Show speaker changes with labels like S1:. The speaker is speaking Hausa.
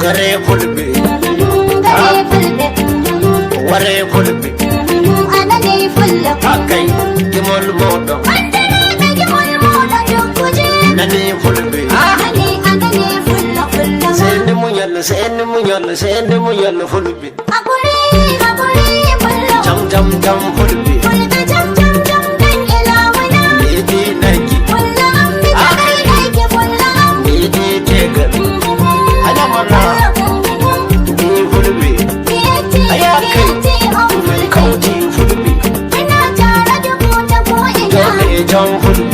S1: Gare fulbe,
S2: gare fulbe,
S1: ware fulbe,
S2: anane fulla,
S1: akai gimol modo,
S2: andana gimol modo jukuje,
S1: nani fulbe,
S2: anane fulla fulla,
S1: sendi munyal fulbe,
S2: akuri fulla,
S1: jam fulbe,
S2: fulbe jam dan ilawana,
S1: idi nagi,
S2: fulla ambi nagi fulla,
S1: idi tegar, adamana, di fulbe,
S2: yeti on fulbe,
S1: kauti fulbe,
S2: ina tare da ku ta ko ina,
S1: jam fulbe.